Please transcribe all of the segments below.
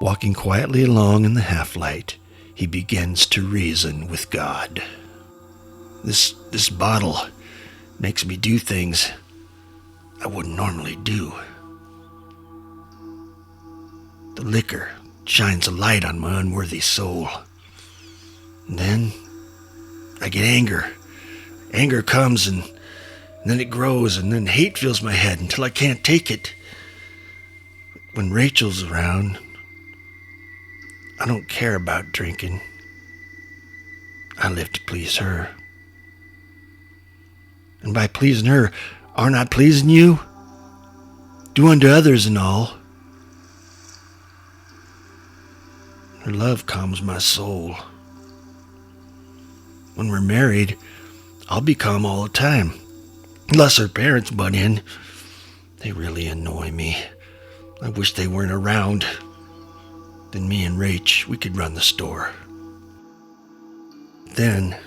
Walking quietly along in the half-light, he begins to reason with God. This bottle makes me do things I wouldn't normally do. The liquor shines a light on my unworthy soul. And then I get anger. Anger comes and then it grows, and then hate fills my head until I can't take it. When Rachel's around, I don't care about drinking. I live to please her. And by pleasing her, aren't I pleasing you? Do unto others and all. Her love calms my soul. When we're married, I'll be calm all the time. Unless her parents butt in. They really annoy me. I wish they weren't around. Then me and Rach, we could run the store. Then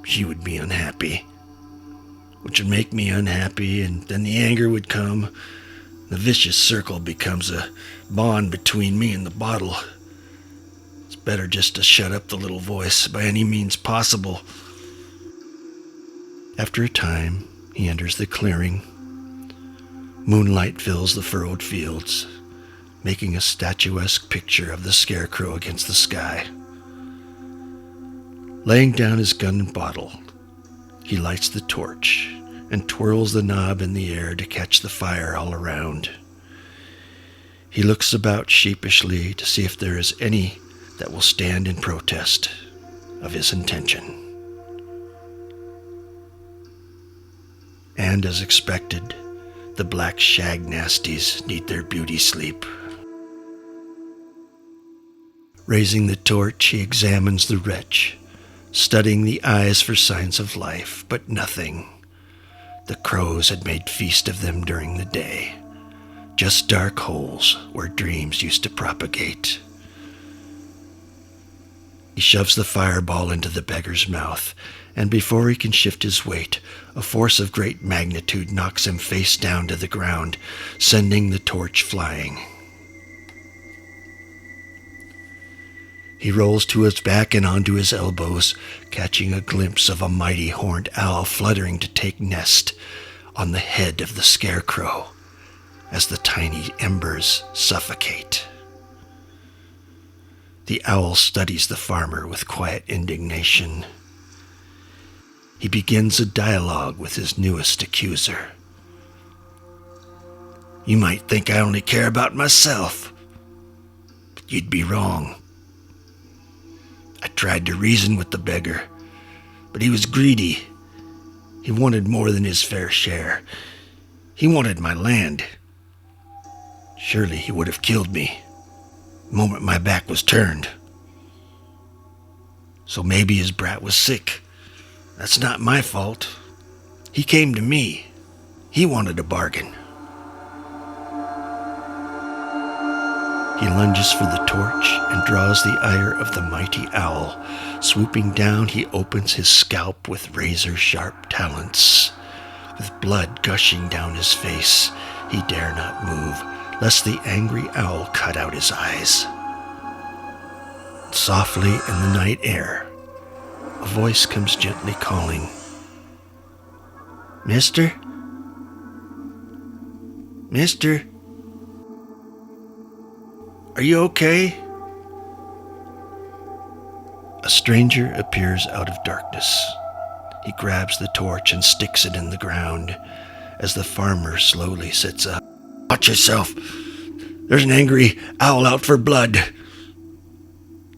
she would be unhappy, which would make me unhappy, and then the anger would come. The vicious circle becomes a bond between me and the bottle. It's better just to shut up the little voice by any means possible. After a time, he enters the clearing. Moonlight fills the furrowed fields, making a statuesque picture of the Scarecrow against the sky. Laying down his gun and bottle, he lights the torch and twirls the knob in the air to catch the fire all around. He looks about sheepishly to see if there is any that will stand in protest of his intention. And as expected, the black shag nasties need their beauty sleep. Raising the torch, he examines the wretch, studying the eyes for signs of life, but nothing. The crows had made feast of them during the day, just dark holes where dreams used to propagate. He shoves the fireball into the beggar's mouth, and before he can shift his weight, a force of great magnitude knocks him face down to the ground, sending the torch flying. He rolls to his back and onto his elbows, catching a glimpse of a mighty horned owl fluttering to take nest on the head of the Scarecrow as the tiny embers suffocate. The owl studies the farmer with quiet indignation. He begins a dialogue with his newest accuser. You might think I only care about myself, but you'd be wrong. I tried to reason with the beggar, but he was greedy. He wanted more than his fair share. He wanted my land. Surely he would have killed me the moment my back was turned. So maybe his brat was sick. That's not my fault. He came to me. He wanted a bargain. He lunges for the torch and draws the ire of the mighty owl. Swooping down, he opens his scalp with razor-sharp talons. With blood gushing down his face, he dare not move, lest the angry owl cut out his eyes. Softly in the night air, a voice comes gently calling, Mister? Mister? Are you okay? A stranger appears out of darkness. He grabs the torch and sticks it in the ground as the farmer slowly sits up. Watch yourself. There's an angry owl out for blood.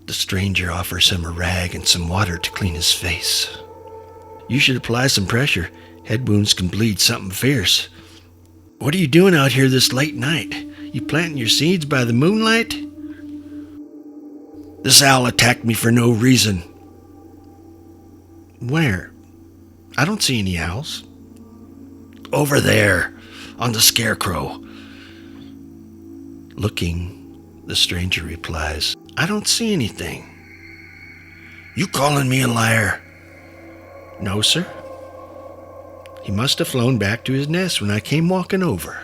The stranger offers him a rag and some water to clean his face. You should apply some pressure. Head wounds can bleed something fierce. What are you doing out here this late night? You planting your seeds by the moonlight? This owl attacked me for no reason. Where? I don't see any owls. Over there, on the Scarecrow. Looking, the stranger replies, I don't see anything. You calling me a liar? No, sir. He must have flown back to his nest when I came walking over.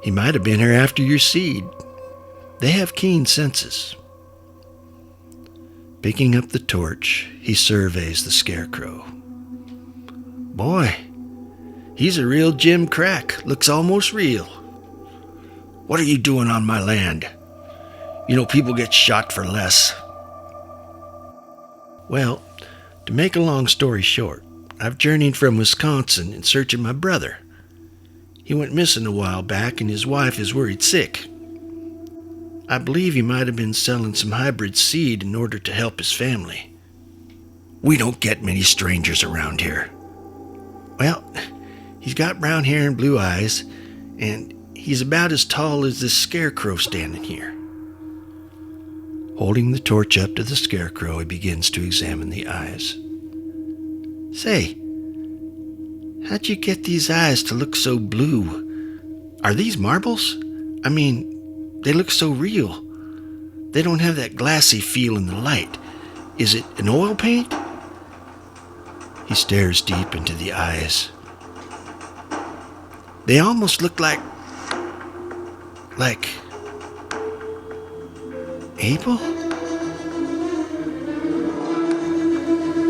He might have been here after your seed. They have keen senses. Picking up the torch, he surveys the Scarecrow. Boy, he's a real Jim Crack. Looks almost real. What are you doing on my land? You know, people get shot for less. Well, to make a long story short, I've journeyed from Wisconsin in search of my brother. He went missing a while back and his wife is worried sick. I believe he might have been selling some hybrid seed in order to help his family. We don't get many strangers around here. Well, he's got brown hair and blue eyes, and he's about as tall as this Scarecrow standing here. Holding the torch up to the Scarecrow, he begins to examine the eyes. Say, how'd you get these eyes to look so blue? Are these marbles? I mean, they look so real. They don't have that glassy feel in the light. Is it an oil paint? He stares deep into the eyes. They almost look like April?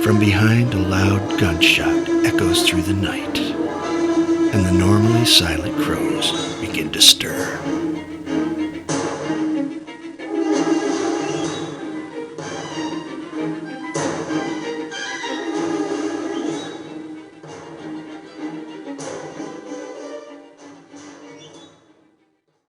From behind, a loud gunshot echoes through the night, and the normally silent crows begin to stir.